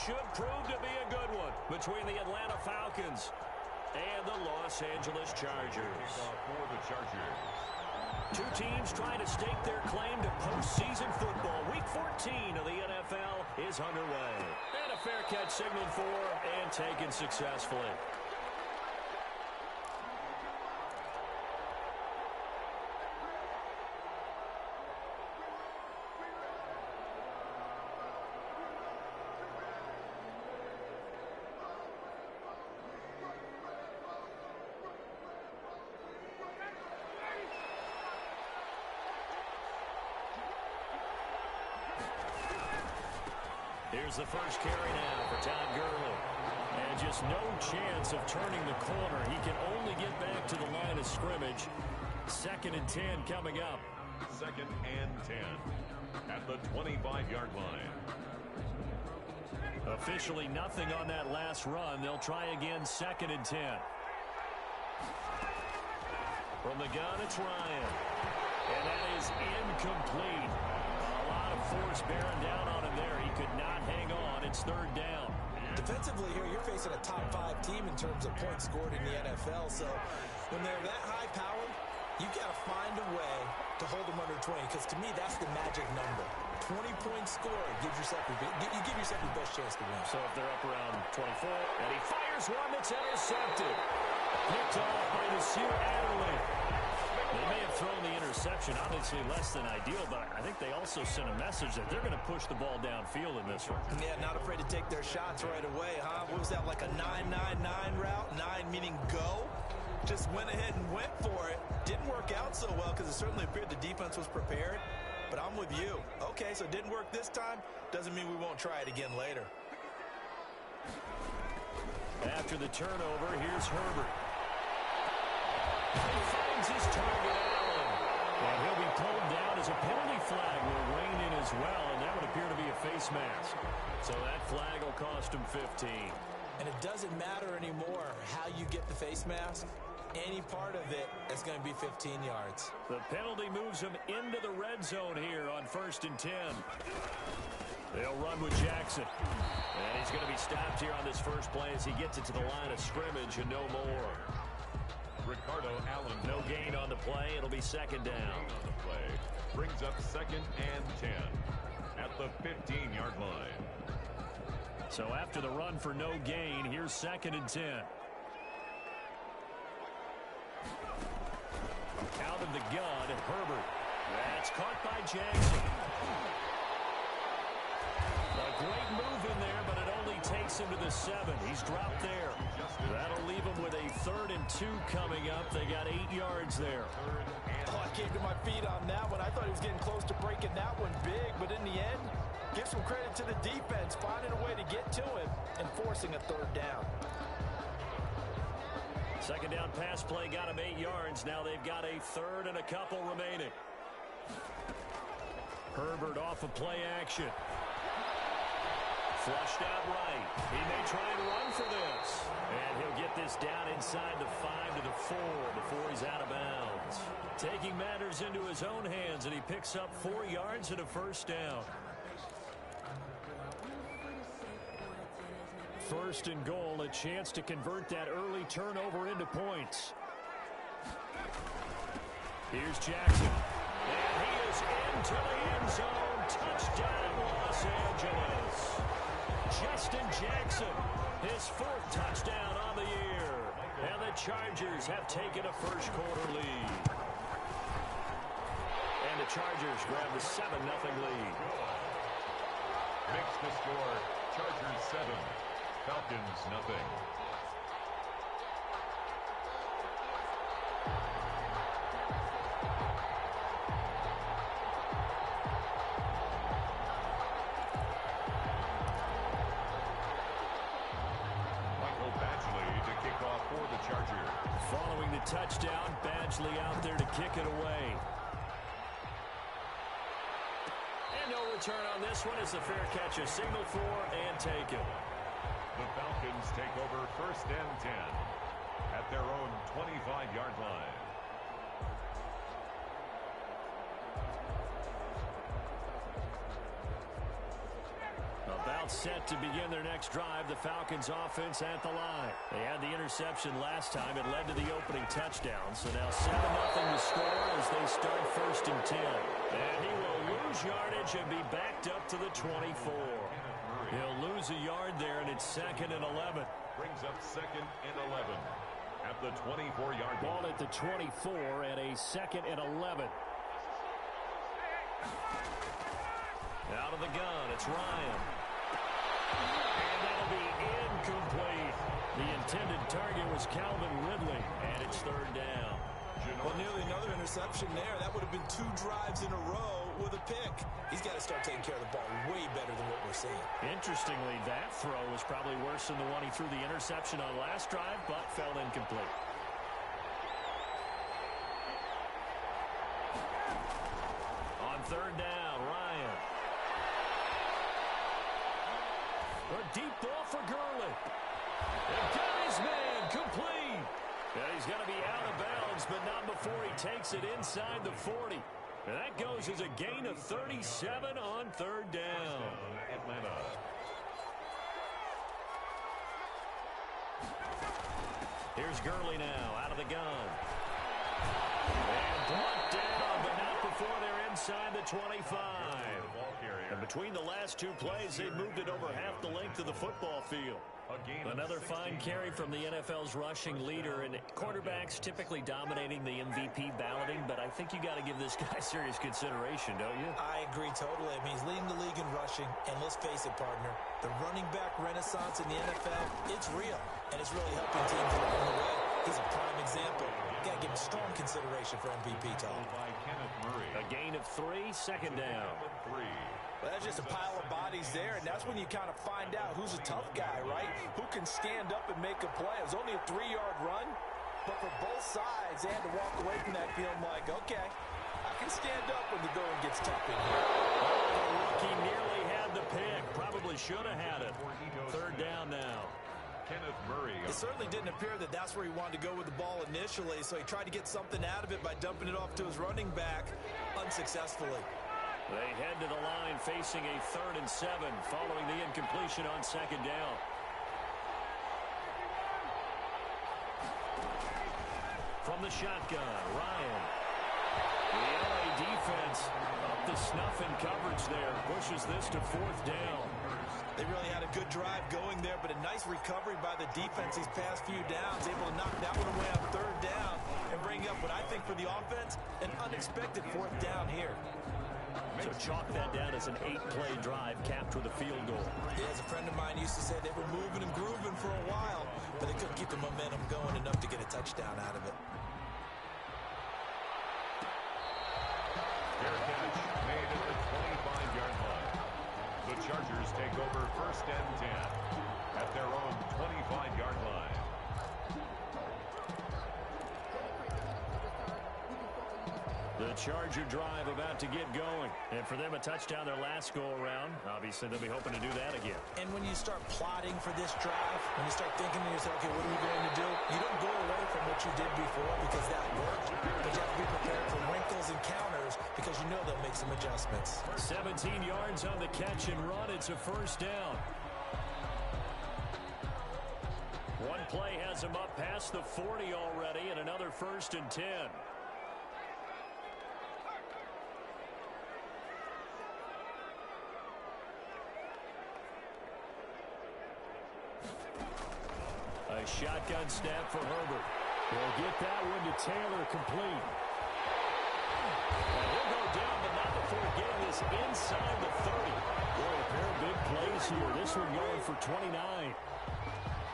should prove to be a good one between the Atlanta Falcons and the Los Angeles Chargers. For the Chargers. Two teams trying to stake their claim to postseason football. Week 14 of the NFL is underway. And a fair catch signaled for and taken successfully. Here's the first carry now for Todd Gurley. And just no chance of turning the corner. He can only get back to the line of scrimmage. 2nd and 10 coming up. 2nd and 10 at the 25-yard line. Officially nothing on that last run. They'll try again 2nd and 10. From the gun, it's Ryan. And that is incomplete. A lot of force bearing down on him there. He could not hang on. It's 3rd down. Defensively here, you're facing a top 5 team in terms of points scored in the NFL. So when they're that high-powered, you got to find a way to hold them under 20. Because to me, that's the magic number. 20 points scored gives yourself you give yourself your best chance to win. So if they're up around 24, and he fires one that's intercepted. Picked off by Nasir Adderley. They may have thrown the interception, obviously less than ideal, but I think they also sent a message that they're going to push the ball downfield in this one. Yeah, not afraid to take their shots right away, huh? What was that, like a 9-9-9 route? 9 meaning go? Just went ahead and went for it. Didn't work out so well because it certainly appeared the defense was prepared. But I'm with you. Okay, so it didn't work this time. Doesn't mean we won't try it again later. After the turnover, here's Herbert. He finds his target, Allen. And he'll be pulled down as a penalty flag will rain in as well, and that would appear to be a face mask. So that flag will cost him 15. And it doesn't matter anymore how you get the face mask. Any part of it is going to be 15 yards. The penalty moves him into the red zone here on 1st and 10. They'll run with Jackson. And he's going to be stopped here on this first play as he gets it to the line of scrimmage and no more. Ricardo Allen. No gain on the play. It'll be 2nd down. On the play. Brings up 2nd and 10 at the 15-yard line. So after the run for no gain, here's 2nd and 10. Out of the gun, Herbert. That's caught by Jackson. A great move in there, but it only takes him to the 7. He's dropped there. That'll leave him with a 3rd and 2 coming up. They got 8 yards there. Oh, I came to my feet on that one. I thought he was getting close to breaking that one big, but in the end, give some credit to the defense, finding a way to get to him and forcing a 3rd down. 2nd down pass play got him 8 yards. Now they've got a 3rd and a couple remaining. Herbert off of play action. Flushed out right. He may try and run for this. And he'll get this down inside the 5 to the 4 before he's out of bounds. Taking matters into his own hands, and he picks up 4 yards and a 1st down. 1st and goal, a chance to convert that early turnover into points. Here's Jackson. And he is into the end zone. Touchdown, Los Angeles. Justin Jackson, his 4th touchdown on the year. And the Chargers have taken a first-quarter lead. And the Chargers grab the 7-0 lead. Makes the score Chargers 7. Falcons nothing. Michael Badgley to kick off for the Chargers. Following the touchdown, Badgley out there to kick it away. And no return on this one as the fair catch is signaled for and taken. The Falcons take over 1st and 10 at their own 25-yard line. About Now set to begin their next drive. The Falcons offense at the line. They had the interception last time. It led to the opening touchdown. So now 7-0 to score as they start 1st and 10. And he will lose yardage and be backed up to the 24. He'll lose a yard there, and it's 2nd and 11. Brings up 2nd and 11 at the 24-yard line. Ball at the 24 and a 2nd and 11. Out of the gun, it's Ryan. And that'll be incomplete. The intended target was Calvin Ridley, and it's 3rd down. Well, nearly another interception there. That would have been 2 drives in a row with a pick. He's got to start taking care of the ball way better than what we're seeing. Interestingly, that throw was probably worse than the one he threw the interception on last drive, but fell incomplete. On 3rd down, Ryan. A deep ball for Gurley. And got his man complete. And he's going to be out of bounds, but not before he takes it inside the 40. And that goes as a gain of 37 on 3rd down. Atlanta. Here's Gurley now, out of the gun. And brought down, but not before they're inside the 25. And between the last 2 plays, they've moved it over half the length of the football field. Another fine carry from the NFL's rushing leader, and quarterbacks typically dominating the MVP balloting, but I think you got to give this guy serious consideration, don't you? I agree totally. I mean, he's leading the league in rushing, and let's face it, partner, the running back renaissance in the NFL, it's real, and it's really helping teams along the way. He's a prime example. Got to give him strong consideration for MVP talk. A gain of 3, 2nd down. Well, that's just a pile of bodies there, and that's when you kind of find out who's a tough guy, right? Who can stand up and make a play. It was only a 3-yard run, but for both sides, they had to walk away from that feeling like, okay, I can stand up when the going gets tough in here. The rookie nearly had the pick. Probably should have had it. 3rd down now. Kenneth Murray. It certainly didn't appear that that's where he wanted to go with the ball initially, so he tried to get something out of it by dumping it off to his running back unsuccessfully. They head to the line facing a 3rd and 7 following the incompletion on 2nd down. From the shotgun, Ryan. The LA defense up to snuff in coverage there. Pushes this to 4th down. They really had a good drive going there, but a nice recovery by the defense these past few downs, able to knock that one away on 3rd down and bring up what I think for the offense, an unexpected 4th down here. So chalk that down as an 8-play drive capped with a field goal. Yeah, as a friend of mine used to say, they were moving and grooving for a while, but they couldn't keep the momentum going enough to get a touchdown out of it. Fair catch made at the 25-yard line. The Chargers take over 1st and 10 at their own 25-yard line. The Charger drive about to get going. And for them, a touchdown their last go-around. Obviously, they'll be hoping to do that again. And when you start plotting for this drive, when you start thinking to yourself, okay, what are we going to do? You don't go away from what you did before because that worked. But you have to be prepared for wrinkles and counters because you know they'll make some adjustments. 17 yards on the catch and run. It's a 1st down. One play has him up past the 40 already, and another 1st and 10. A shotgun snap for Herbert. He'll get that one to Taylor complete. And he'll go down, but not before getting this inside the 30. Boy, a pair of big plays here. This one going for 29.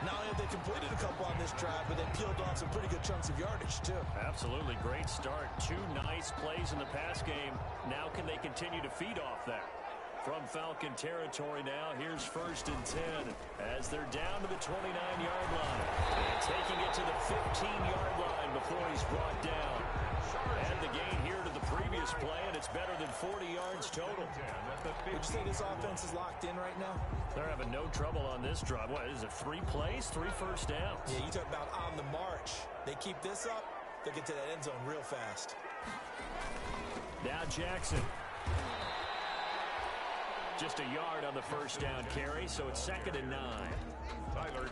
Not only have they completed a couple on this drive, but they peeled off some pretty good chunks of yardage, too. Absolutely great start. 2 nice plays in the pass game. Now can they continue to feed off that? From Falcon territory now, here's 1st and 10 as they're down to the 29-yard line. And taking it to the 15-yard line before he's brought down. Add the gain here to the previous play, and it's better than 40 yards total. Would you say this offense is locked in right now? They're having no trouble on this drive. What is it, 3 plays, 3 first downs? Yeah, you talk about on the march. They keep this up, they'll get to that end zone real fast. Now Jackson. Just a yard on the first down carry, so it's 2nd and 9.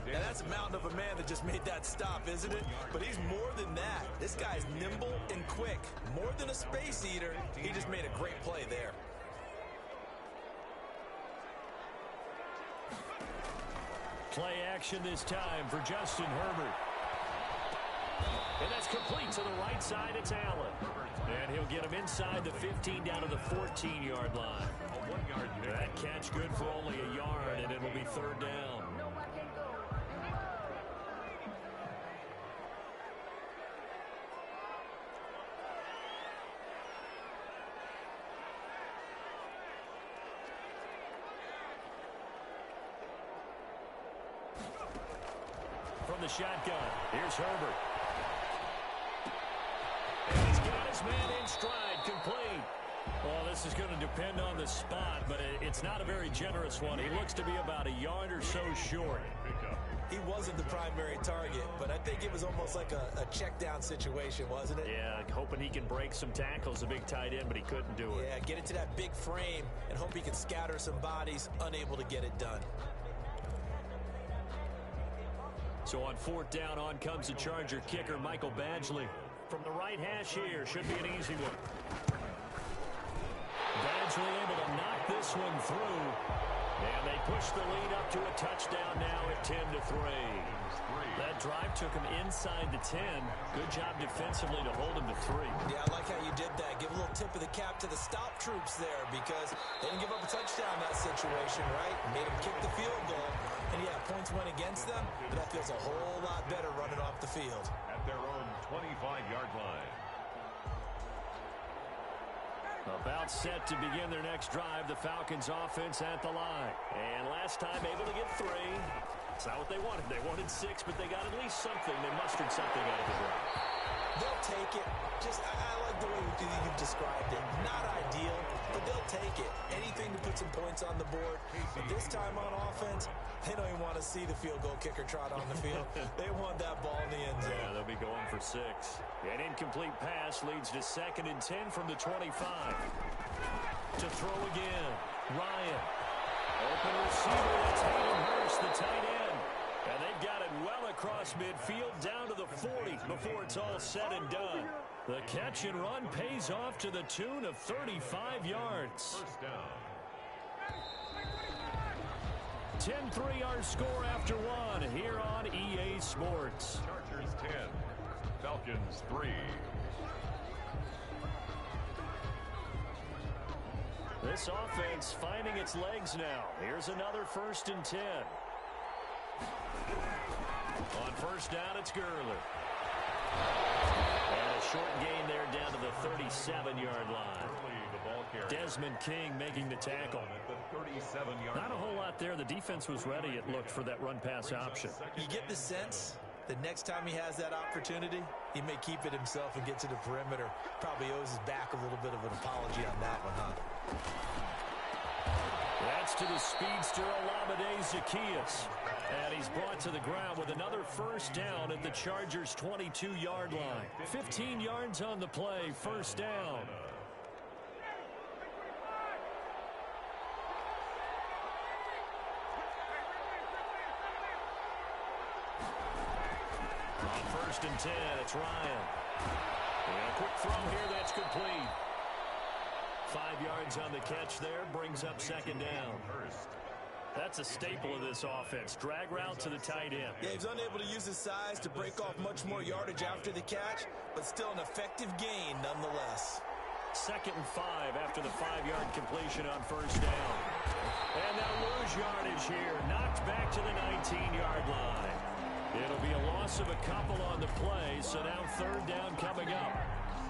And that's a mountain of a man that just made that stop, isn't it? But he's more than that. This guy's nimble and quick. More than a space eater, he just made a great play there. Play action this time for Justin Herbert. And that's complete to the right side. It's Allen. And he'll get him inside the 15 down to the 14-yard line. That catch good for only a yard, and it'll be 3rd down. From the shotgun, here's Herbert. And he's got his man in stride, complete. Well, this is going to depend on the spot, but it's not a very generous one. He looks to be about a yard or so short. He wasn't the primary target, but I think it was almost like a check down situation, wasn't it? Yeah, hoping he can break some tackles, a big tight end, but he couldn't do it. Yeah, get into that big frame and hope he can scatter some bodies, unable to get it done. So on 4th down, on comes the Charger kicker, Michael Badgley. From the right hash here, should be an easy one. Badgley able to knock this one through. And they push the lead up to a touchdown now at 10-3. That drive took him inside the 10. Good job defensively to hold him to 3. Yeah, I like how you did that. Give a little tip of the cap to the stop troops there because they didn't give up a touchdown in that situation, right? Made them kick the field goal. And yeah, points went against them, but that feels a whole lot better running off the field. At their own 25-yard line. About set to begin their next drive, the Falcons offense at the line. And last time able to get 3. It's not what they wanted. They wanted 6, but they got at least something. They mustered something out of the drive. They'll take it. I like the way you've described it. Not ideal, but they'll take it. Anything to put some points on the board. But this time on offense, they don't even want to see the field goal kicker trot on the field. They want that ball in the end zone. Yeah, they'll be going for 6. An incomplete pass leads to 2nd and 10 from the 25. To throw again, Ryan. Open receiver, that's Hayden Hurst, the tight end. And they've got it well across midfield down to the 40 before it's all said and done. The catch and run pays off to the tune of 35 yards. First down. 10-3 our score after 1 here on EA Sports. Chargers 10, Falcons 3. This offense finding its legs now. Here's another 1st and 10. On 1st down, it's Gurley. And a short gain there down to the 37-yard line. Desmond King making the tackle. Not a whole lot there. The defense was ready, it looked, for that run-pass option. You get the sense that next time he has that opportunity, he may keep it himself and get to the perimeter. Probably owes his back a little bit of an apology on that one, huh? That's to the speedster, Olamide Zaccheaus. And he's brought to the ground with another 1st down at the Chargers' 22-yard line. 15 yards on the play, 1st down. On 1st and 10, it's Ryan. And a quick throw here, that's complete. 5 yards on the catch there, brings up 2nd down. That's a staple of this offense. Drag route to the tight end. Yeah, he's unable to use his size to break off much more yardage after the catch, but still an effective gain nonetheless. 2nd and 5 after the 5-yard completion on 1st down. And they'll lose yardage here. Knocked back to the 19-yard line. It'll be a loss of a couple on the play, so now 3rd down coming up.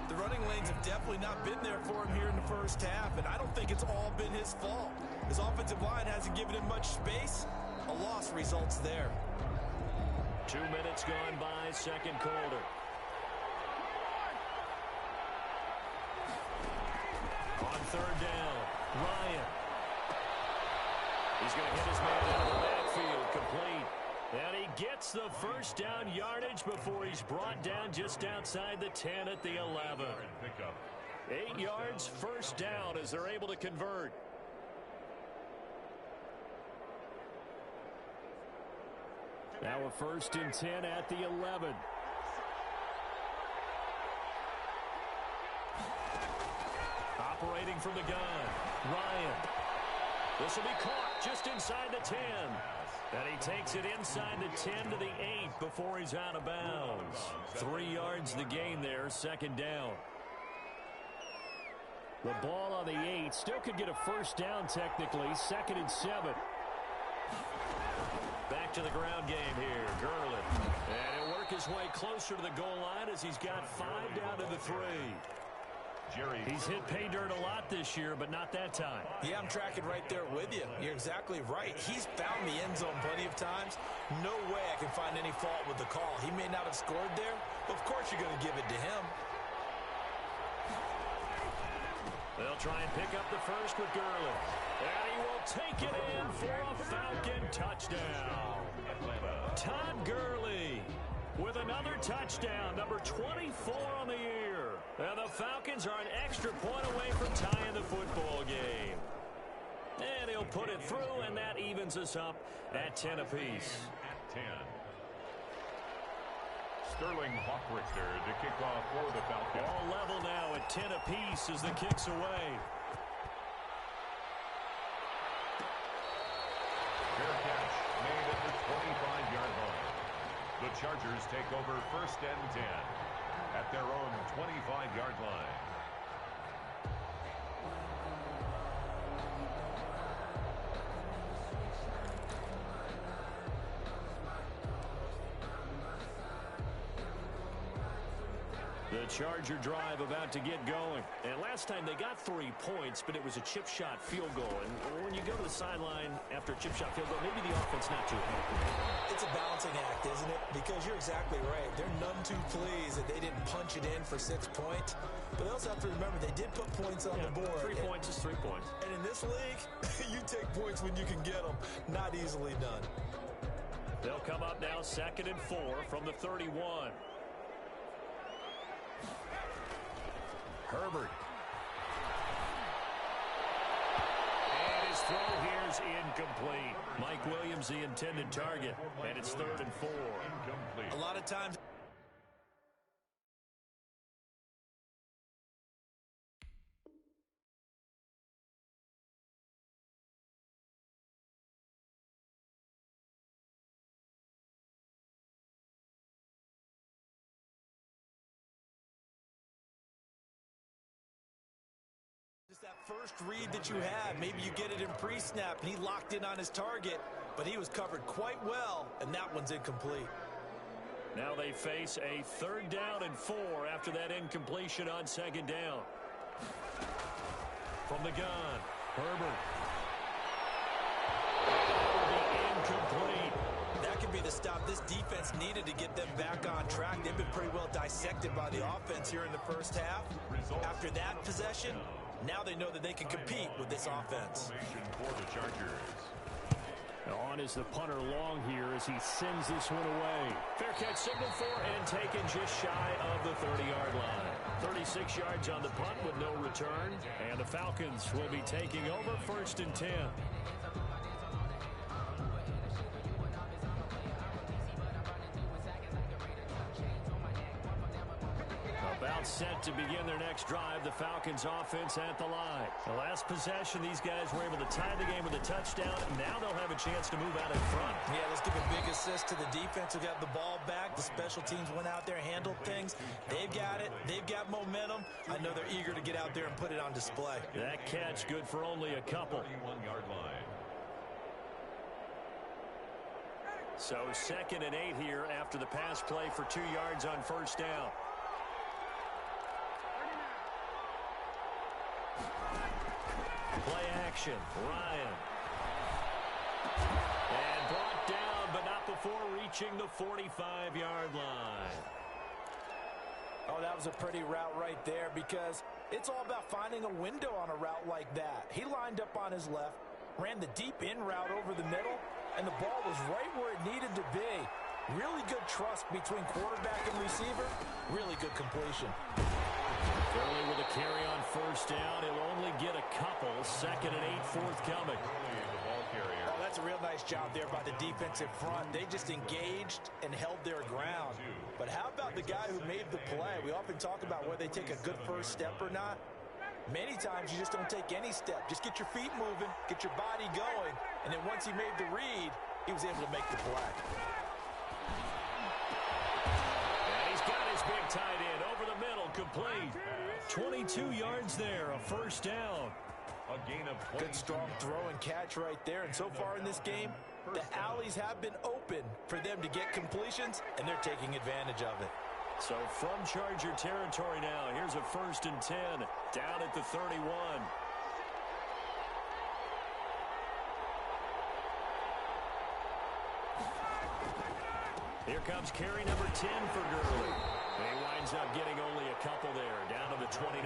The running lanes have definitely not been there for him here in the 1st half, and I don't think it's all been his fault. His offensive line hasn't given him much space. A loss results there. 2 minutes gone by, 2nd quarter. On 3rd down, Ryan. He's going to hit his man out of the backfield, complete. And he gets the 1st down yardage before he's brought down just outside the 10 at the 11. 8 yards, 1st down as they're able to convert. Now a 1st and 10 at the 11. Operating from the gun, Ryan. This will be caught just inside the 10. And he takes it inside the 10 to the 8 before he's out of bounds. 3 yards the gain there, 2nd down. The ball on the 8 still could get a 1st down technically, 2nd and 7. Back to the ground game here, Gurley. And he'll work his way closer to the goal line as he's got 5 down to the 3. He's hit pay dirt a lot this year, but not that time. Yeah, I'm tracking right there with you. You're exactly right. He's found the end zone plenty of times. No way I can find any fault with the call. He may not have scored there, but of course you're going to give it to him. They'll try and pick up the 1st with Gurley. And he will take it in for a Falcon touchdown. Todd Gurley with another touchdown, number 24 on the year. And the Falcons are an extra point away from tying the football game. And he'll put it through, and that evens us up at 10 apiece. At 10. Sterling Hawkrichter to kick off for the Falcons. All level now at 10 apiece as the kick's away. Fair catch made at the 25-yard line. The Chargers take over 1st and 10 at their own 25-yard line. The Charger drive about to get going. And last time they got 3 points, but it was a chip shot field goal. And when you go to the sideline after a chip shot field goal, maybe the offense not too happy. It's a balancing act, isn't it? Because you're exactly right. They're none too pleased that they didn't punch it in for 6 points. But they also have to remember they did put points on the board. 3 points is 3 points. And in this league, you take points when you can get them. Not easily done. They'll come up now 2nd and 4 from the 31. Herbert. And his throw here's incomplete. Mike Williams, the intended target. And it's 3rd and 4. Incomplete. A lot of times. Just that first read that you have, maybe you get it in pre-snap, and he locked in on his target, but he was covered quite well, and that one's incomplete. Now they face a 3rd down and 4 after that incompletion on 2nd down. From the gun, Herbert. Incomplete. That could be the stop this defense needed to get them back on track. They've been pretty well dissected by the offense here in the first half. After that possession, now they know that they can compete with this offense. For the Chargers. On is the punter long here as he sends this one away. Fair catch signaled for and taken just shy of the 30-yard line. 36 yards on the punt with no return. And the Falcons will be taking over 1st and 10. About set to begin their next drive, the Falcons offense at the line. The last possession, these guys were able to tie the game with a touchdown. Now they'll have a chance to move out in front. Yeah, let's give a big assist to the defense who got the ball back. The special teams went out there, handled things. They've got it. They've got momentum. I know they're eager to get out there and put it on display. That catch good for only a couple. 31-yard line. So 2nd and 8 here after the pass play for 2 yards on 1st down. Play action, Ryan. And brought down, but not before reaching the 45-yard line. Oh, that was a pretty route right there because it's all about finding a window on a route like that. He lined up on his left, ran the deep in route over the middle, and the ball was right where it needed to be. Really good trust between quarterback and receiver. Really good completion. Gurley with a carry on 1st down. He'll only get a couple. 2nd and 8 forthcoming. Oh, that's a real nice job there by the defensive front. They just engaged and held their ground. But how about the guy who made the play? We often talk about whether they take a good first step or not. Many times you just don't take any step. Just get your feet moving, get your body going, and then once he made the read, he was able to make the play. And he's got his big tight end over the middle, complete. 22 yards there, a first down. A gain of 20. Good strong throw and catch right there. And so far in this game, the alleys have been open for them to get completions, and they're taking advantage of it. So from Charger territory now, here's a 1st and 10 down at the 31. Here comes carry number 10 for Gurley. He winds up getting only a couple there, down to the 29.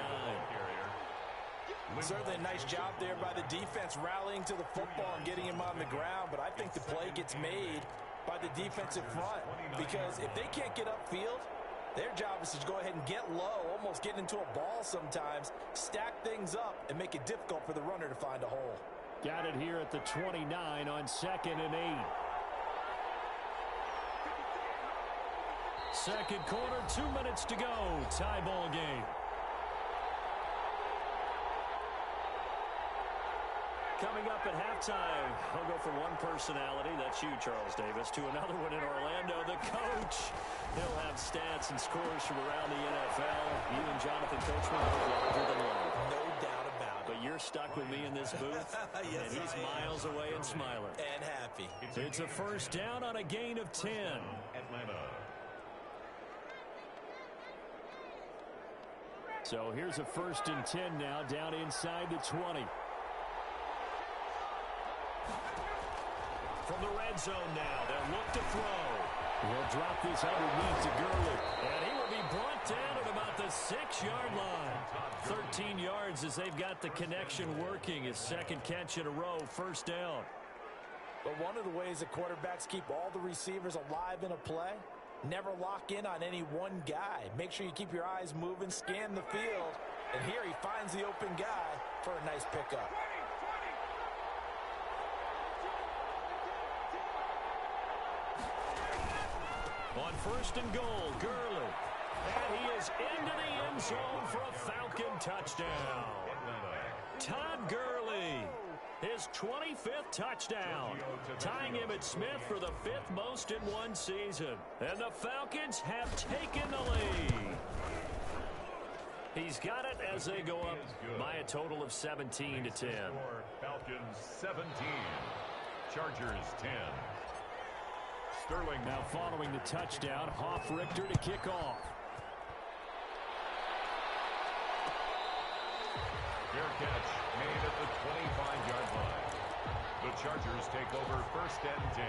Certainly a nice job there by the defense rallying to the football and getting him on the ground, but I think the play gets made by the defensive front because if they can't get upfield, their job is to go ahead and get low, almost get into a ball sometimes, stack things up, and make it difficult for the runner to find a hole. Got it here at the 29 on 2nd and 8. Second quarter, 2 minutes to go. Tie ball game. Coming up at halftime, I'll go from one personality, that's you, Charles Davis, to another one in Orlando, the coach. He'll have stats and scores from around the NFL. You and Jonathan Coachman are larger than life. No doubt about it. But you're stuck with me in this booth, yes, and he's miles away and smiling. And happy. It's a first down on a gain of 10. Atlanta. So here's a 1st and 10 now, down inside the 20. From the red zone now, they'll look to throw. We'll drop this underneath to Gurley. And he will be brought down at about the 6-yard line. 13 yards as they've got the connection working. His second catch in a row, first down. But one of the ways that quarterbacks keep all the receivers alive in a play, never lock in on any one guy. Make sure you keep your eyes moving, scan the field. And here he finds the open guy for a nice pickup. On 1st and goal, Gurley. And he is into the end zone for a Falcon touchdown. Todd Gurley, his 25th touchdown, tying him at Smith for the 5th most in one season. And the Falcons have taken the lead. He's got it as they go up by a total of 17 to 10. Falcons 17, Chargers 10. Sterling Now following the touchdown, Richter to kick off. Fair catch made at the 25-yard line. The Chargers take over 1st and 10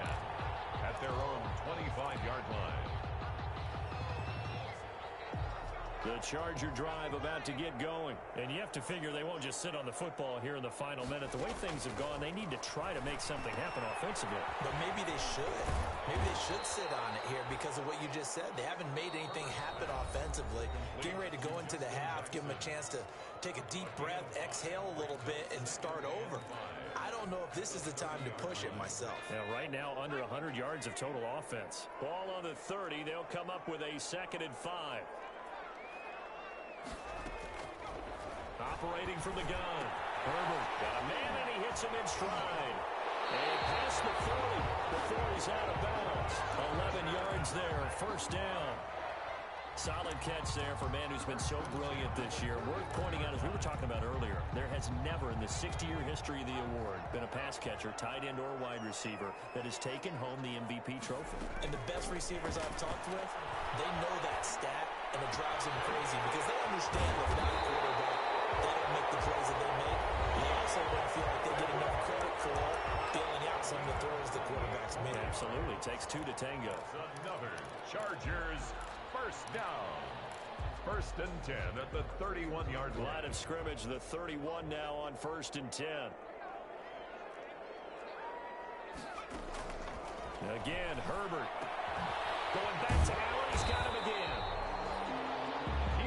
at their own 25-yard line. The Charger drive about to get going. And you have to figure they won't just sit on the football here in the final minute. The way things have gone, they need to try to make something happen offensively. But maybe they should. Maybe they should sit on it here because of what you just said. They haven't made anything happen offensively. Getting ready to go into the half, give them a chance to take a deep breath, exhale a little bit, and start over. I don't know if this is the time to push it myself. Yeah, right now under 100 yards of total offense. Ball on the 30. They'll come up with a 2nd and 5. Operating from the gun. Herbert got a man and he hits him in stride. And past the 40 before he's out of bounds. 11 yards there, first down. Solid catch there for a man who's been so brilliant this year. Worth pointing out, as we were talking about earlier, there has never in the 60-year history of the award been a pass catcher, tight end or wide receiver that has taken home the MVP trophy. And the best receivers I've talked with, they know that stat, and it drives them crazy because they understand without a quarterback, they don't make the plays that they make. They also don't feel like they get enough credit for bailing out some of the throws the quarterbacks make. Absolutely. Takes two to tango. Another Chargers first down. 1st and 10 at the 31-yard line. Line of scrimmage, the 31 now on 1st and 10. Again, Herbert. Going back to Allen. He's got him again.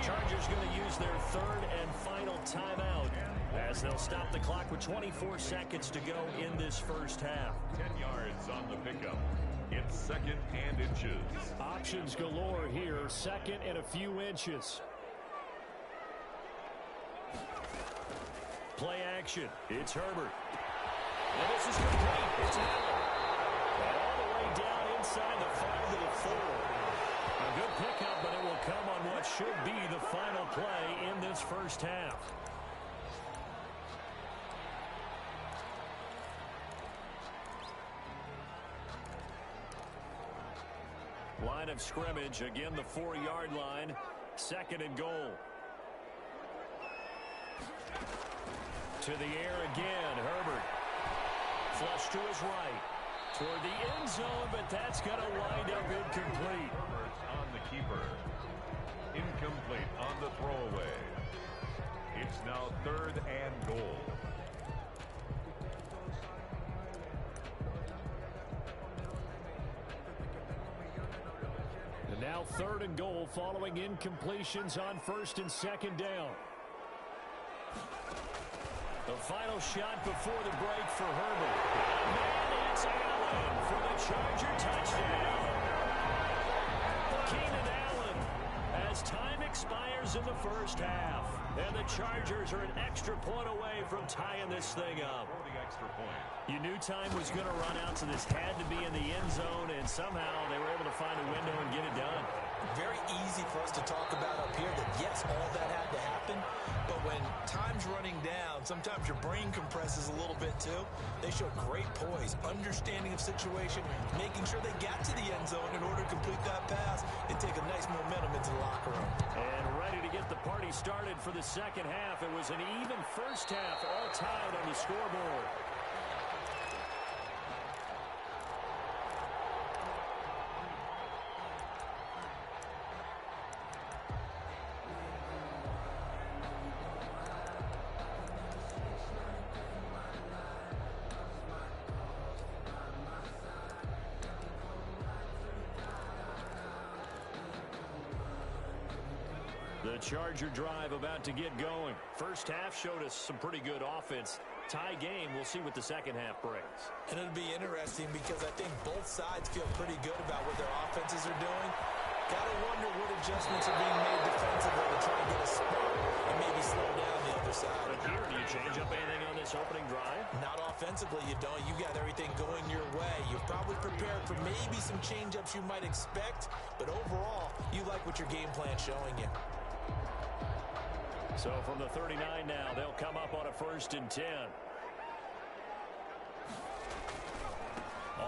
Chargers going to use their third and final timeout as they'll stop the clock with 24 seconds to go in this first half. 10 yards on the pickup. It's second and inches. Options galore here. Second and a few inches. Play action. It's Herbert. And this is complete. It's Allen. And all the way down inside the 5 to the 4. A good pickup, but it will come on what should be the final play in this first half. Line of scrimmage, again the 4-yard line, second and goal. To the air again, Herbert. Flush to his right. Toward the end zone, but that's going to wind up incomplete. Herbert's on the keeper. Incomplete on the throwaway. It's now third and goal. And now third and goal following incompletions on first and second down. The final shot before the break for Herbert. And it's Allen for the Charger touchdown. Keenan Allen as time expires in the first half. And the Chargers are an extra point away from tying this thing up. For the extra point. You knew time was going to run out, so this had to be in the end zone, and somehow they were able to find a window and get it done. Very easy for us to talk about up here that, yes, all that had to happen, but when time's running down, sometimes your brain compresses a little bit too. They show great poise, understanding of situation, making sure they got to the end zone in order to complete that pass and take a nice momentum into the locker room. And ready to get the party started for the second half. It was an even first half, all tied on the scoreboard. The Charger drive about to get going. First half showed us some pretty good offense. Tie game, we'll see what the second half brings. And it'll be interesting because I think both sides feel pretty good about what their offenses are doing. Gotta wonder what adjustments are being made defensively to try and get a spot and maybe slow down the other side. But here, do you change up anything on this opening drive? Not offensively, you don't. You got everything going your way. You've probably prepared for maybe some change-ups you might expect, but overall, you like what your game plan's showing you. So from the 39 now, they'll come up on a first and 10.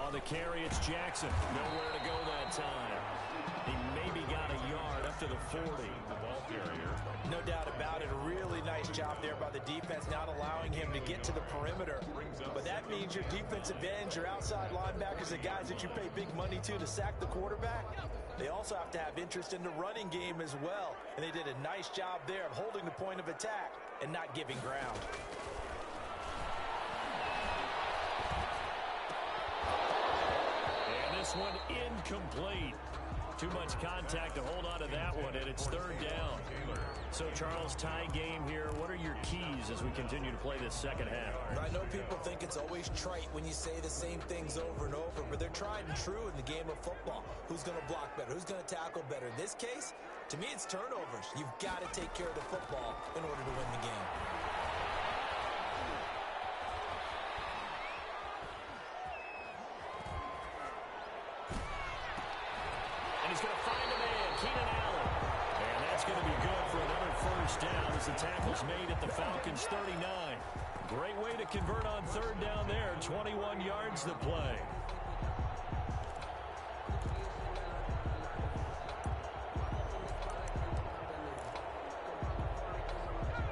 On the carry, it's Jackson. Nowhere to go that time. He maybe got a yard up to the 40. The ball carrier. No doubt about it. A really nice job there by the defense, not allowing him to get to the perimeter. But that means your defensive ends, your outside linebackers, the guys that you pay big money to sack the quarterback, they also have to have interest in the running game as well. And they did a nice job there of holding the point of attack and not giving ground. And this one incomplete. Too much contact to hold on to that one, and it's third down. So, Charles, tie game here. What are your keys as we continue to play this second half? I know people think it's always trite when you say the same things over and over, but they're tried and true in the game of football. Who's going to block better? Who's going to tackle better? In this case, to me, it's turnovers. You've got to take care of the football in order to win the game. He's going to find a man, Keenan Allen. And that's going to be good for another first down as the tackle's made at the Falcons' 39. Great way to convert on third down there. 21 yards to play.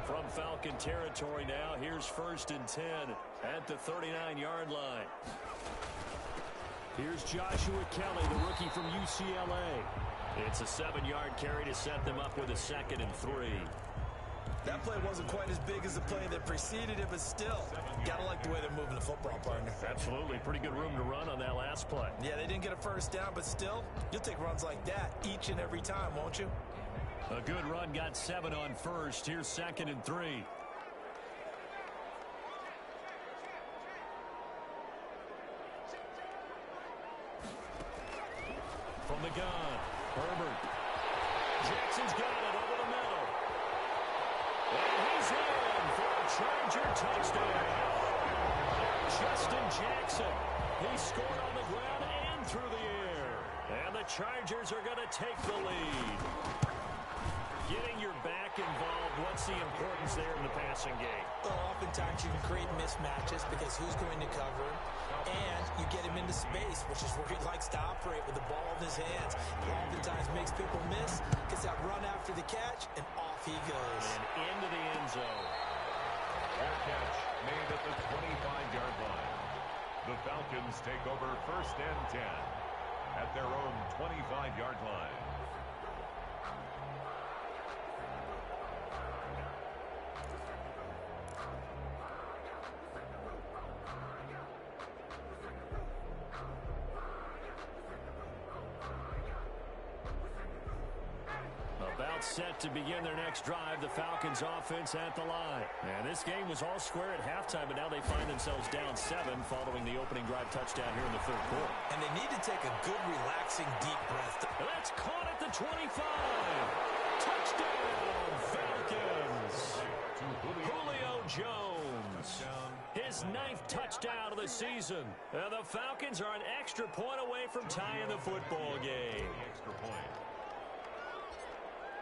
From Falcon territory now, here's first and 10 at the 39-yard line. Here's Joshua Kelly, the rookie from UCLA. It's a 7-yard carry to set them up with a second and 3. That play wasn't quite as big as the play that preceded it, but still, gotta like the way they're moving the football, partner. Absolutely. Pretty good room to run on that last play. Yeah, they didn't get a first down, but still, you'll take runs like that each and every time, won't you? A good run got 7 on first. Here's 2nd and 3. From the gun, Herbert. Jackson's got it over the middle. And he's in for a Charger touchdown. Justin Jackson. He scored on the ground and through the air. And the Chargers are going to take the lead. Getting your back involved, what's the importance there in the passing game? Well, oftentimes you can create mismatches because who's going to cover him, and you get him into space, which is where he likes to operate with the ball in his hands. He oftentimes makes people miss, gets that run after the catch, and off he goes. And into the end zone. Fair catch made at the 25-yard line. The Falcons take over 1st and 10 at their own 25-yard line. About set to begin their next drive, the Falcons offense at the line. And this game was all square at halftime, but now they find themselves down 7 following the opening drive touchdown here in the 3rd quarter. And they need to take a good, relaxing, deep breath. That's caught at the 25. Touchdown, Falcons. Julio Jones. His 9th touchdown of the season. And the Falcons are an extra point away from tying the football game. Extra point.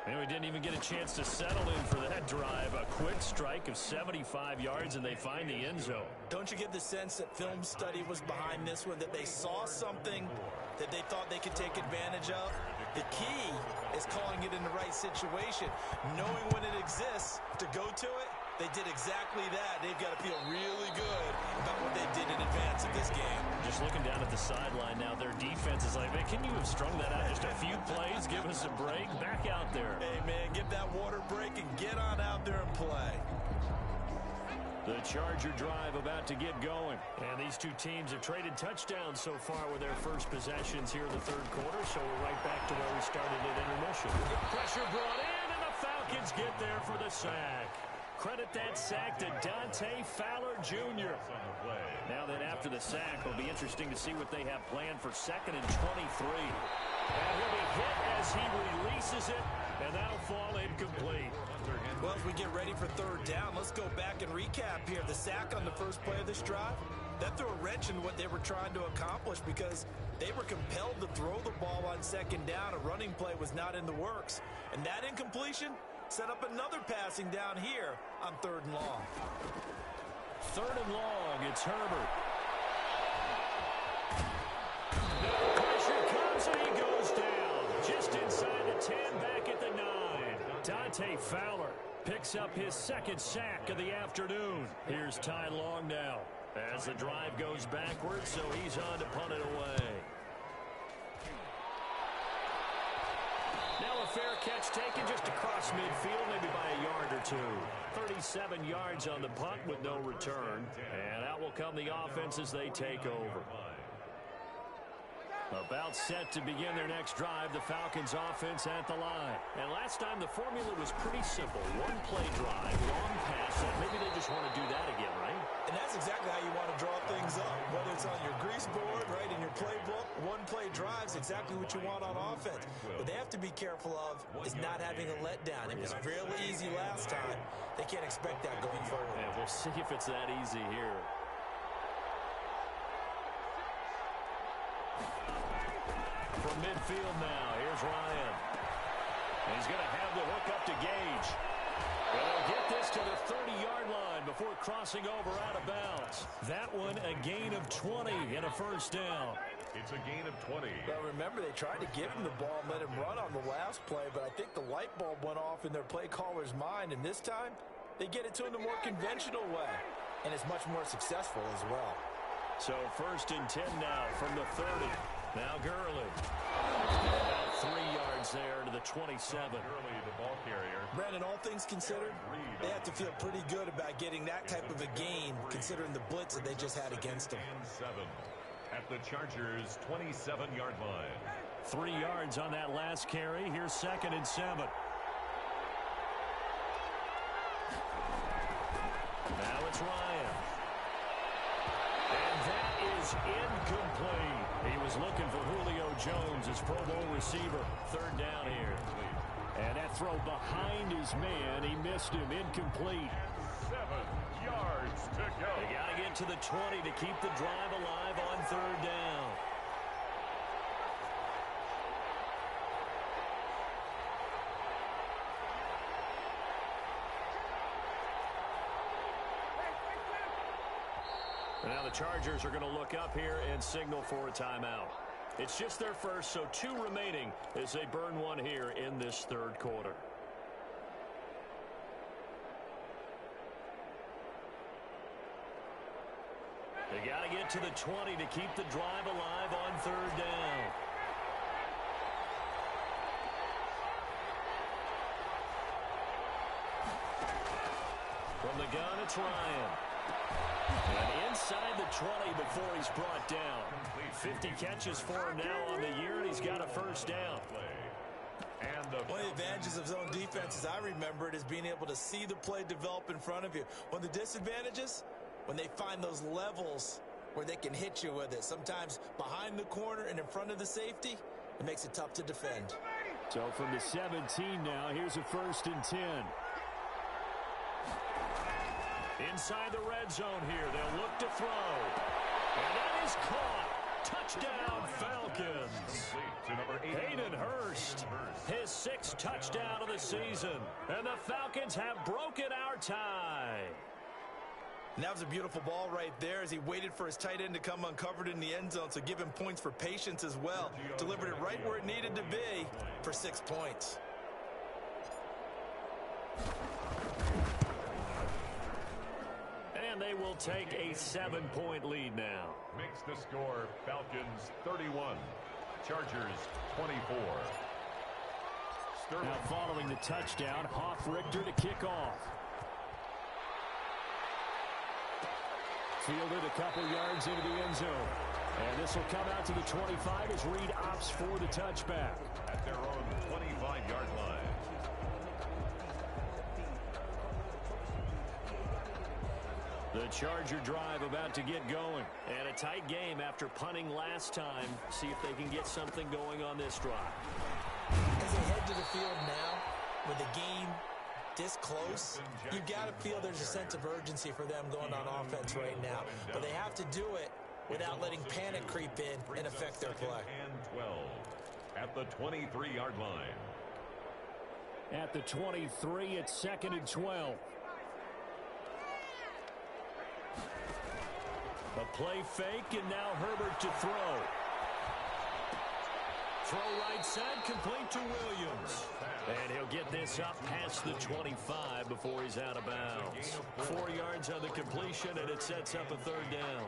And we didn't even get a chance to settle in for that drive. A quick strike of 75 yards, and they find the end zone. Don't you get the sense that film study was behind this one, that they saw something that they thought they could take advantage of? The key is calling it in the right situation, knowing when it exists to go to it. They did exactly that. They've got to feel really good about what they did in advance of this game. Just looking down at the sideline now, their defense is like, man, can you have strung that out just a few plays? Give us a break. Back out there. Hey, man, give that water break and get on out there and play. The Charger drive about to get going. And these two teams have traded touchdowns so far with their first possessions here in the 3rd quarter, so we're right back to where we started at intermission. Pressure brought in, and the Falcons get there for the sack. Credit that sack to Dante Fowler Jr. Now then, after the sack, it'll be interesting to see what they have planned for 2nd and 23. And he'll be hit as he releases it, and that'll fall incomplete. Well, as we get ready for 3rd down, let's go back and recap here. The sack on the first play of this drive, that threw a wrench in what they were trying to accomplish because they were compelled to throw the ball on 2nd down. A running play was not in the works. And that incompletion set up another passing down here on 3rd and long. 3rd and long, it's Herbert. The pressure comes and he goes down. Just inside the 10, back at the 9. Dante Fowler picks up his 2nd sack of the afternoon. Here's Ty Long now as the drive goes backwards, so he's on to punt it away. Now a fair catch taken just across midfield, maybe by a yard or 2. 37 yards on the punt with no return. And out will come the offense as they take over. About set to begin their next drive, the Falcons offense at the line. And last time the formula was pretty simple. 1-play drive, long pass. Maybe they just want to do that again, right? And that's exactly how you want to draw things up. Whether it's on your grease board, right, in your playbook, 1-play drives exactly what you want on offense. What they have to be careful of is not having a letdown. It was really easy last time. They can't expect that going forward. And we'll see if it's that easy here. From midfield now, here's Ryan. And he's going to have the hook up to Gage. And they'll get this to the 30-yard line before crossing over out of bounds. That one a gain of 20 and a 1st down. It's a gain of 20. Well, remember, they tried to give him the ball and let him run on the last play, but I think the light bulb went off in their play caller's mind, and this time they get it to him the more conventional way, and it's much more successful as well. So 1st and 10 now from the 30. Now Gurley. About 3 yards there to the 27. Gurley, the ball carrier. Brandon, all things considered, they have to feel pretty good about getting that type of a gain, considering the blitz that they just had against them. 7 at the Chargers' 27-yard line. 3 yards on that last carry. Here's 2nd and 7. Now it's Ryan. And that is incomplete. He was looking for Julio Jones, his Pro Bowl receiver. Third down here. And that throw behind his man. He missed him. Incomplete. 7 yards to go. They got to get to the 20 to keep the drive alive on third down. Now the Chargers are going to look up here and signal for a timeout. It's just their first, so 2 remaining as they burn one here in this third quarter. They got to get to the 20 to keep the drive alive on third down. From the gun, it's Ryan. And inside the 20 before he's brought down. 50 catches for him now on the year, and he's got a first down. One of the advantages of zone defense, as I remember it, is being able to see the play develop in front of you. One of the disadvantages, when they find those levels where they can hit you with it. Sometimes behind the corner and in front of the safety, it makes it tough to defend. So from the 17 now, here's a 1st and 10. Inside the red zone here, they'll look to throw. And that is caught. Touchdown, Falcons. Hayden Hurst, his 6th touchdown of the season. And the Falcons have broken our tie. And that was a beautiful ball right there as he waited for his tight end to come uncovered in the end zone, so give him points for patience as well. Delivered it right where it needed to be for 6 points. And they will take a 7-point lead now. Makes the score Falcons 31, Chargers 24. Now following the touchdown, Hoff-Richter to kick off. Fielded a couple yards into the end zone. And this will come out to the 25 as Reed opts for the touchback. At their own 25-yard line. The Charger drive about to get going. And a tight game after punting last time. See if they can get something going on this drive. As they head to the field now, with the game this close, you got to feel there's a sense of urgency for them going on offense right now. But they have to do it without letting panic creep in and affect their play. And 12 at the 23-yard line. At the 23, it's 2nd and 12. A play fake, and now Herbert to throw. Throw right side, complete to Williams. And he'll get this up past the 25 before he's out of bounds. 4 yards on the completion, and it sets up a third down.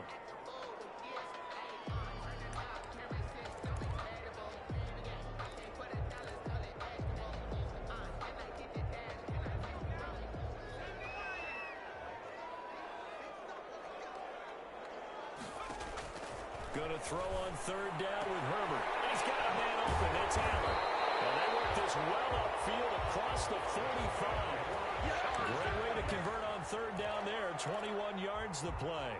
Going to throw on third down with Herbert. He's got a man open. It's Allen. And they work this well upfield across the 45. Great way to convert on third down there. 21 yards the play.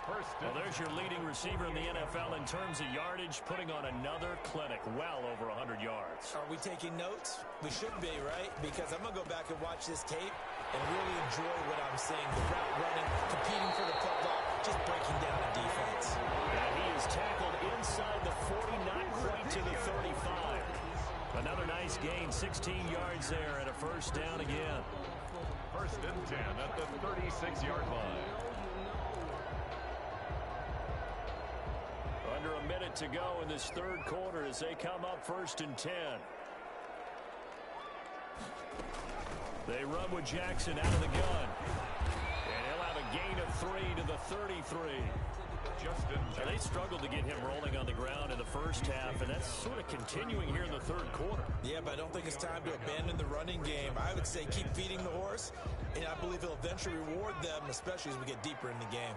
Well, there's your leading receiver in the NFL in terms of yardage, putting on another clinic, well over 100 yards. Are we taking notes? We should be, right? Because I'm going to go back and watch this tape and really enjoy what I'm seeing. The route running, competing for the football, just breaking down the defense. And he is tackled inside the 40, not quite to the 35. Another nice gain, 16 yards there, and a first down again. 1st and 10 at the 36-yard line. Under a minute to go in this third quarter as they come up 1st and 10. They run with Jackson out of the gun. And he'll have a gain of 3 to the 33. And they struggled to get him rolling on the ground in the first half, and that's sort of continuing here in the third quarter. Yeah, but I don't think it's time to abandon the running game. I would say keep feeding the horse, and I believe he'll eventually reward them, especially as we get deeper in the game.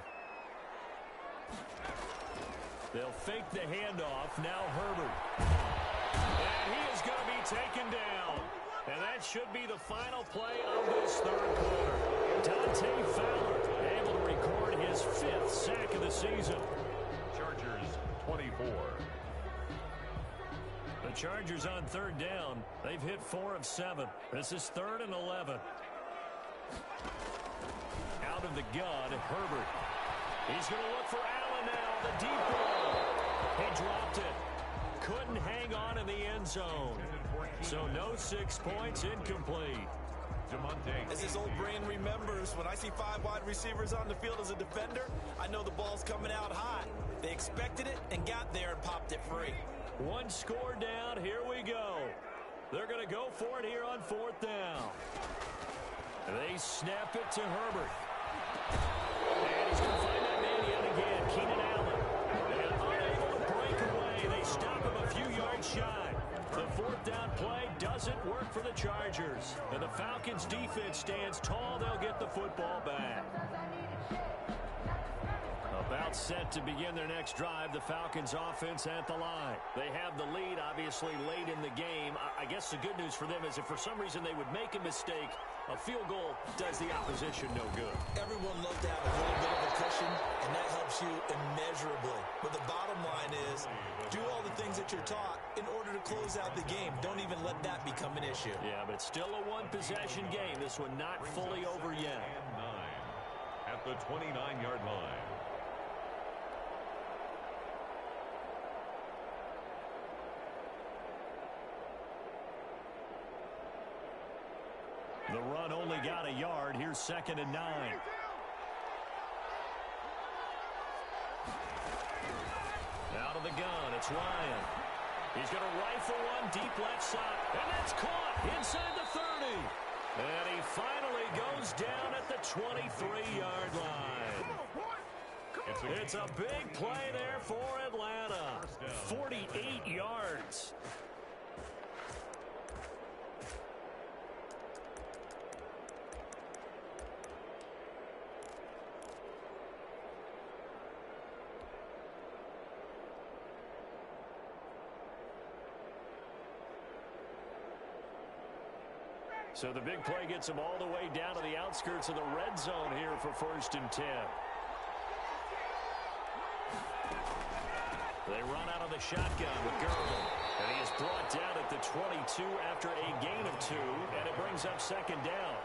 They'll fake the handoff. Now Herbert. And he is going to be taken down. And that should be the final play of this third quarter. Dante Fowler able to record his 5th sack of the season. Chargers 24. The Chargers on third down. They've hit 4 of 7. This is 3rd and 11. Out of the gun, Herbert. He's going to look for Allen now. The deep ball. He dropped it. Couldn't hang on in the end zone. So no 6 points, incomplete. As his old brain remembers, when I see 5 wide receivers on the field as a defender, I know the ball's coming out hot. They expected it and got there and popped it free. 1 score down. Here we go. They're going to go for it here on 4th down. They snap it to Herbert. And he's going to find that man yet again, Keenan Allen. And unable to break away. They stop him a few yards shy. The 4th down play doesn't work for the Chargers. And the Falcons defense stands tall. They'll get the football back. About set to begin their next drive, the Falcons offense at the line. They have the lead, obviously, late in the game. I guess the good news for them is if for some reason they would make a mistake, a field goal does the opposition no good. Everyone loves to have a little bit of a cushion, and that helps you immeasurably. But the bottom line is, do all the things that you're taught in order to close out the game. Don't even let that become an issue. Yeah, but still a one-possession game. This one not fully over yet. And 9 at the 29-yard line. The run only got a yard. Here's 2nd and 9. Out of the gun, it's Ryan. He's going to rifle one deep left side. And that's caught inside the 30. And he finally goes down at the 23-yard line. It's a big play there for Atlanta. 48 yards. So the big play gets them all the way down to the outskirts of the red zone here for 1st and 10. They run out of the shotgun with Gervin. And he is brought down at the 22 after a gain of 2. And it brings up 2nd down.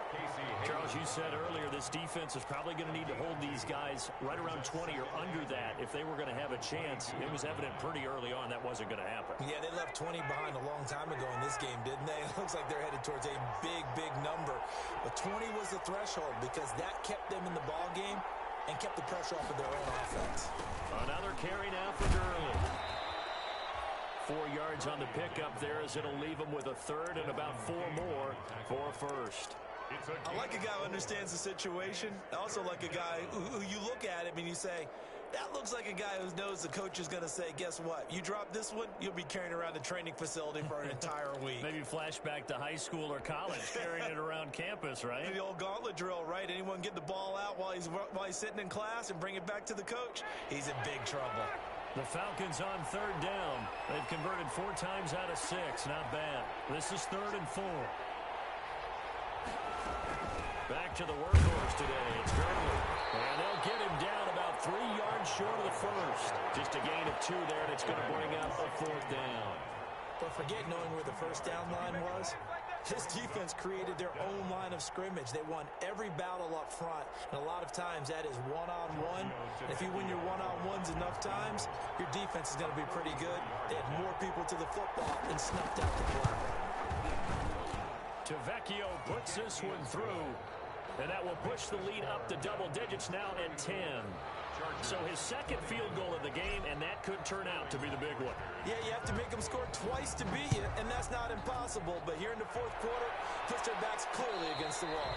Charles, you said earlier this defense is probably going to need to hold these guys right around 20 or under that if they were going to have a chance. It was evident pretty early on that wasn't going to happen. Yeah, they left 20 behind a long time ago in this game, didn't they? It looks like they're headed towards a big, big number. But 20 was the threshold because that kept them in the ball game and kept the pressure off of their own offense. Another carry now for Gurley. 4 yards on the pickup there as it'll leave him with a 3rd and about 4 more for a 1st. I like a guy who understands the situation. I also like a guy who you look at him and you say, that looks like a guy who knows the coach is going to say, guess what? You drop this one, you'll be carrying around the training facility for an entire week. Maybe flashback to high school or college, carrying it around campus, right? The old gauntlet drill, right? Anyone get the ball out while he's sitting in class and bring it back to the coach? He's in big trouble. The Falcons on 3rd down. They've converted 4 times out of 6. Not bad. This is 3rd and 4. Back to the workhorse today. It's Gurley. And they'll get him down about 3 yards short of the 1st. Just a gain of 2 there, and it's going to bring up a 4th down. But forget knowing where the 1st down line was. This defense created their own line of scrimmage. They won every battle up front. And a lot of times that is one-on-one. If you win your one-on-ones enough times, your defense is going to be pretty good. They had more people to the football and snuffed out the play. Tavecchio puts this one through. And that will push the lead up to double digits now at 10. So his 2nd field goal of the game, and that could turn out to be the big one. Yeah, you have to make them score twice to beat you, and that's not impossible. But here in the 4th quarter, puts their backs clearly against the wall.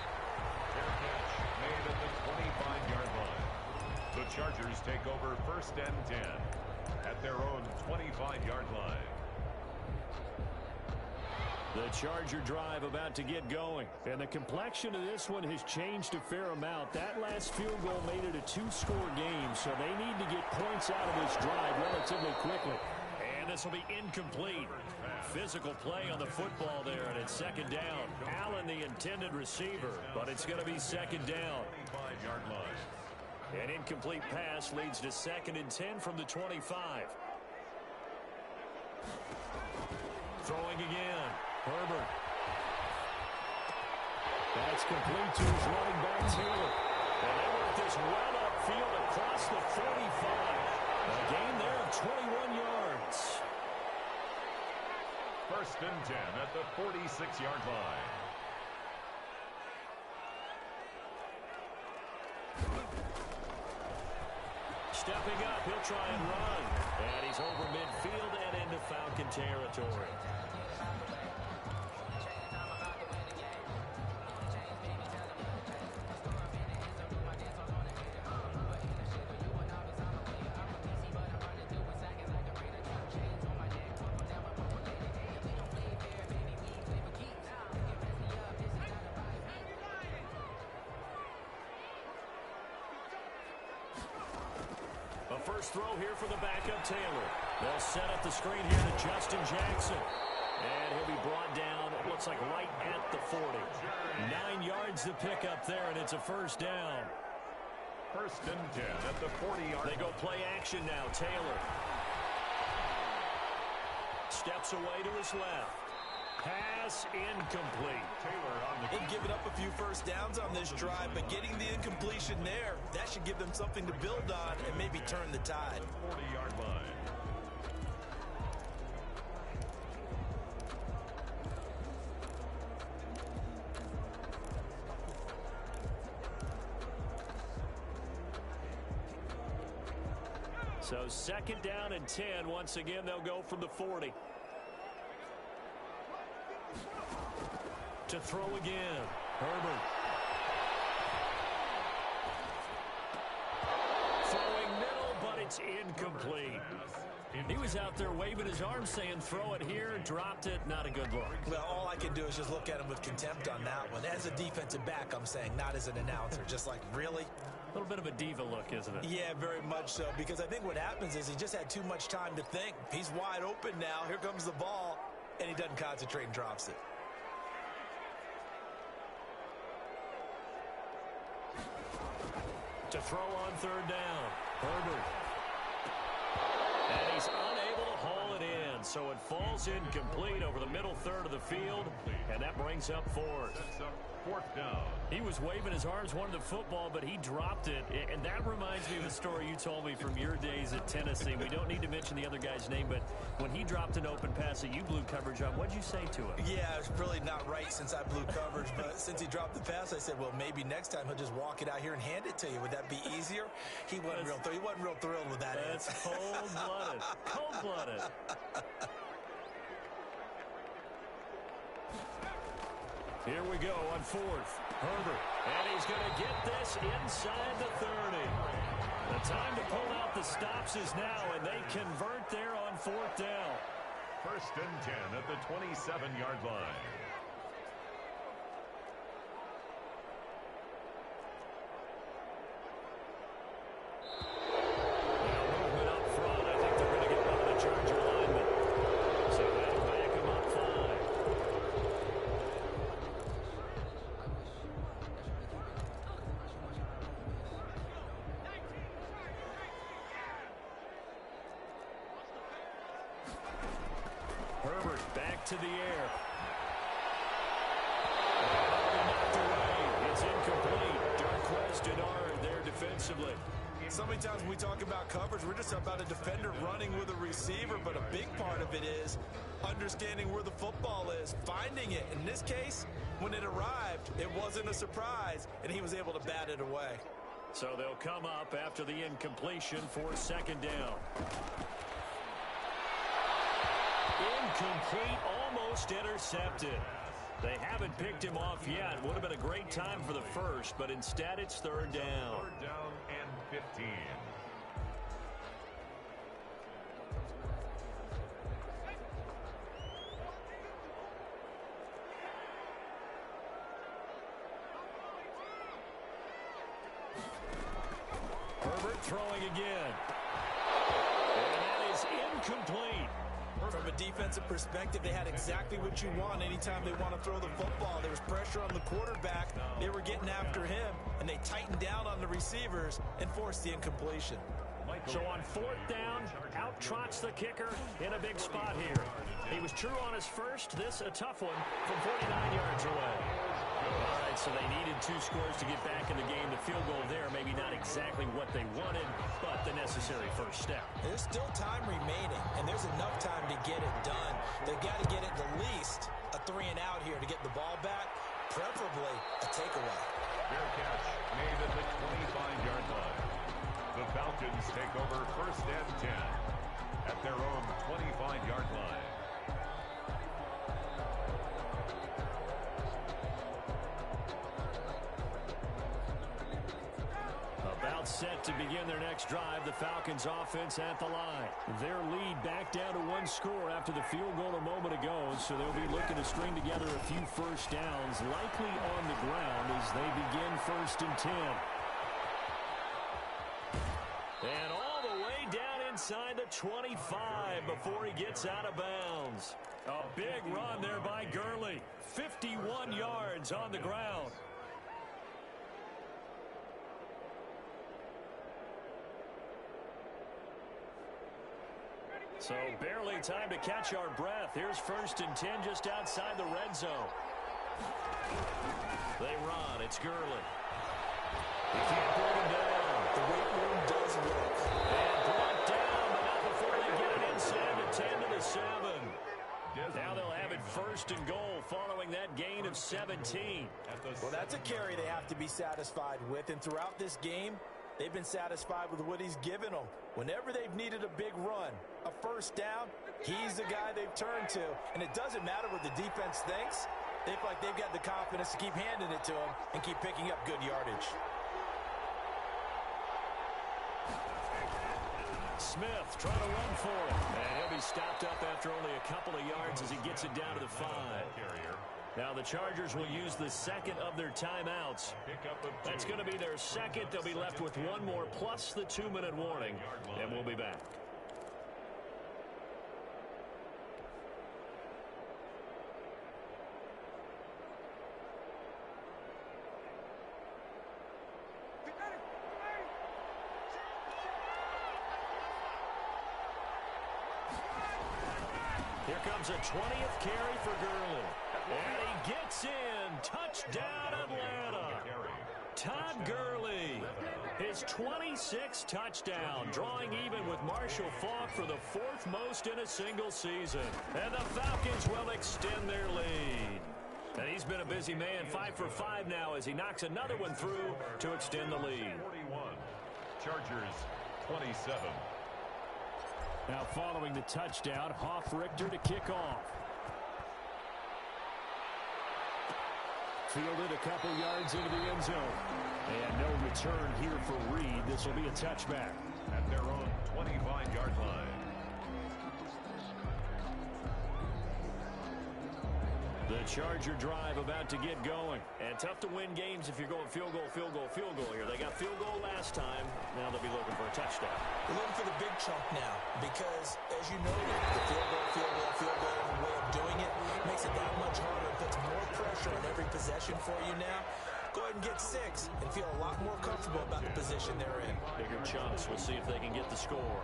Fair catch made at the 25-yard line. The Chargers take over 1st and 10 at their own 25-yard line. The Charger drive about to get going. And the complexion of this one has changed a fair amount. That last field goal made it a 2-score game, so they need to get points out of this drive relatively quickly. And And this will be incomplete. Physical play on the football there, and it's second down. Allen, the intended receiver, but it's going to be second down. 25-yard line. An incomplete pass leads to 2nd and 10 from the 25. Throwing again. Herbert. That's complete to his running back, Taylor. And they work this well upfield across the 45. A gain there of 21 yards. 1st and 10 at the 46-yard line. Stepping up, he'll try and run. And he's over midfield and into Falcon territory. First throw here for the backup Taylor. They'll set up the screen here to Justin Jackson. And he'll be brought down, it looks like right at the 40. 9 yards to pick up there, and it's a first down. 1st and 10 at the 40-yard line. They go play action now. Taylor steps away to his left. Pass incomplete. Taylor on the They've given up a few first downs on this drive, but getting the incompletion there, that should give them something to build on and maybe turn the tide. 40-yard line. So 2nd down and 10. Once again, they'll go from the 40. To throw again. Herbert. Throwing middle, but it's incomplete. He was out there waving his arms saying, throw it here, dropped it. Not a good look. Well, all I can do is just look at him with contempt on that one. As a defensive back, I'm saying, not as an announcer. Just like, really? A little bit of a diva look, isn't it? Yeah, very much so, because I think what happens is he just had too much time to think. He's wide open now. Here comes the ball, and he doesn't concentrate and drops it. To throw on 3rd down. Herbert. And he's unable to haul it in, so it falls incomplete over the middle third of the field, and that brings up 4th. Sets up 4th down. He was waving his arms, wanted the football, but he dropped it. And that reminds me of a story you told me from your days at Tennessee. We don't need to mention the other guy's name, but when he dropped an open pass that you blew coverage on, what'd you say to him? Yeah, it's really not right since I blew coverage, but since he dropped the pass, I said, well, maybe next time he'll just walk it out here and hand it to you. Would that be easier? He wasn't real thrilled with that. That's cold-blooded. Cold-blooded. Here we go on 4th. Herbert. And he's going to get this inside the 30. The time to pull out the stops is now, and they convert there on 4th down. 1st and 10 at the 27-yard line. Movement up front. I think they're going to get one of the Charger linemen. So that'll back him up 5. Herbert back to the air. Knocked away. It's incomplete. Darquez Denard there defensively. So many times when we talk about coverage, we're just about a defender running with a receiver, but a big part of it is understanding where the football is, finding it. In this case, when it arrived, it wasn't a surprise, and he was able to bat it away. So they'll come up after the incompletion for 2nd down. Incomplete, almost intercepted. They haven't picked him off yet. Would have been a great time for the first, but instead it's 3rd down. 3rd down and 15. Herbert throwing again. And that is incomplete. defensive perspective, they had exactly what you want anytime they want to throw the football. There was pressure on the quarterback. They were getting after him, and they tightened down on the receivers and forced the incompletion. So on fourth down, out trots the kicker in a big spot here. He was true on his first. This a tough one from 49 yards away. All right, so they needed 2 scores to get back in the game. The field goal there, maybe not exactly what they wanted, but the necessary first step. There's still time remaining, and there's enough time to get it done. They've got to get it at least a 3 and out here to get the ball back, preferably a takeaway. Fair catch made at the 25-yard line. The Falcons take over first and 10 at their own 25-yard line. About set to begin their next drive. The Falcons offense at the line. Their lead back down to 1 score after the field goal a moment ago, so they'll be looking to string together a few first downs, likely on the ground as they begin first and 10. And all the way down inside the 25 before he gets out of bounds. A big run there by Gurley. 51 yards on the ground. So barely time to catch our breath. Here's first and 10 just outside the red zone. They run. It's Gurley. He can't bring him down. The weight room does work. And brought down, but not before they get it inside the 10 to the 7. Now they'll have it first and goal following that gain of 17. Well, that's a carry they have to be satisfied with, and throughout this game, they've been satisfied with what he's given them. Whenever they've needed a big run, a first down, he's the guy they've turned to. And it doesn't matter what the defense thinks. They feel like they've got the confidence to keep handing it to him and keep picking up good yardage. Smith trying to run for it. And he'll be stopped up after only a couple of yards as he gets it down to the 5. Now the Chargers will use the second of their timeouts. That's going to be their second. They'll be left with 1 more plus the 2-minute warning. And we'll be back. Here comes a 20th carry for Gurley. And he gets in. Touchdown, Atlanta. Todd Gurley, his 26th touchdown, drawing even with Marshall Faulk for the 4th most in a single season. And the Falcons will extend their lead. And he's been a busy man, 5 for 5 now as he knocks another one through to extend the lead. 41. Chargers 27. Now following the touchdown, Richter to kick off. Fielded a couple yards into the end zone. And no return here for Reed. This will be a touchback. At their own 25-yard line. The Charger drive about to get going. And tough to win games if you're going field goal, field goal, field goal here. They got field goal last time. Now they'll be looking for a touchdown. They're looking for the big chunk now because, as you noted, the field goal, way of doing it makes it that much harder. It puts more pressure on every possession for you now. Go ahead and get 6 and feel a lot more comfortable about the position they're in. Bigger chunks. We'll see if they can get the score.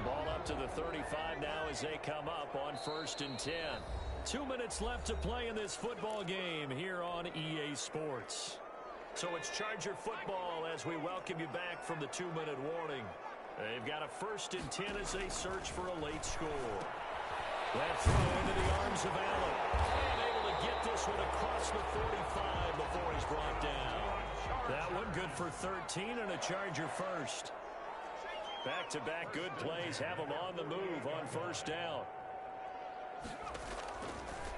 Ball up to the 35 now as they come up on first and 10. 2 minutes left to play in this football game here on EA Sports. So it's Charger football as we welcome you back from the 2-minute warning. They've got a first and 10 as they search for a late score. That throw into the arms of Allen. And able to get this one across the 45 before he's brought down. That one good for 13 and a Charger first. Back-to-back good plays have them on the move on first down.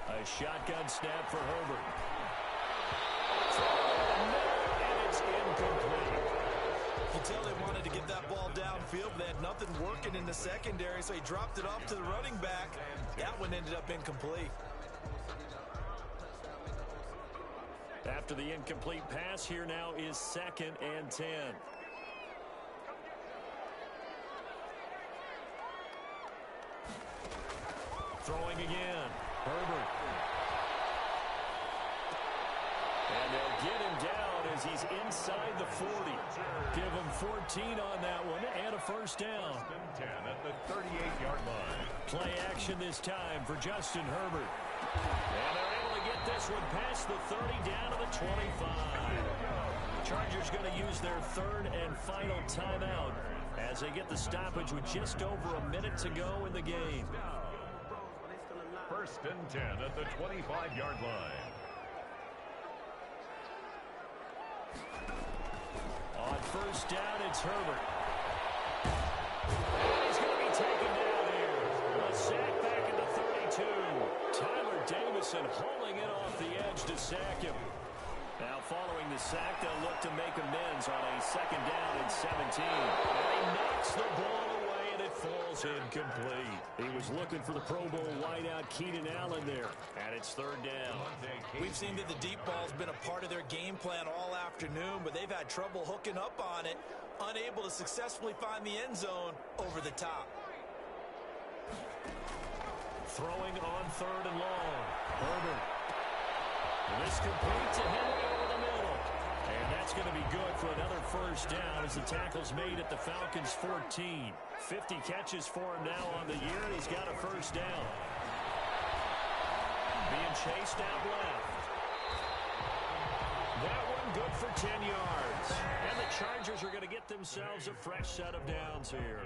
A shotgun snap for Herbert. And it's incomplete. You can tell they wanted to get that ball downfield, but they had nothing working in the secondary, so he dropped it off to the running back. That one ended up incomplete. After the incomplete pass, here now is 2nd and 10. Throwing again. Herbert. And they'll get him down as he's inside the 40. Give him 14 on that one and a first down. 10 at the 38-yard line. Play action this time for Justin Herbert. And they're able to get this one past the 30 down to the 25. The Chargers going to use their third and final timeout as they get the stoppage with just over a minute to go in the game. First and 10 at the 25-yard line. On first down, it's Herbert. And he's going to be taken down here. A sack back at the 32. Tyler Davison hauling it off the edge to sack him. Now following the sack, they'll look to make amends on a second down and 17. And he knocks the ball away, and it falls incomplete. He was looking for the Pro Bowl wideout Keenan Allen there, and it's third down. We've seen that the deep ball's been a part of their game plan all afternoon, but they've had trouble hooking up on it, unable to successfully find the end zone over the top. Throwing on third and long. Herbert. This complete to Henry over the middle. And that's going to be good for another first down as the tackle's made at the Falcons' 14. 50 catches for him now on the year, and he's got a first down. Being chased out left. That one good for 10 yards. And the Chargers are going to get themselves a fresh set of downs here.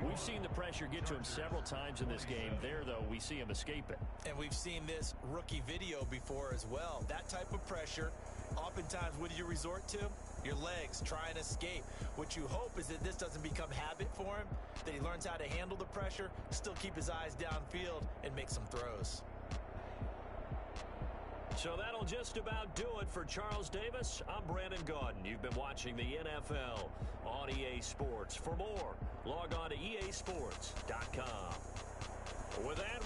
We've seen the pressure get to him several times in this game. There, though, we see him escape it. And we've seen this rookie video before as well. That type of pressure, oftentimes, what do you resort to? Your legs, try and escape. What you hope is that this doesn't become habit for him, that he learns how to handle the pressure, still keep his eyes downfield, and make some throws. So that'll just about do it for Charles Davis. I'm Brandon Gaudin. You've been watching the NFL on EA Sports. For more, log on to easports.com. With that,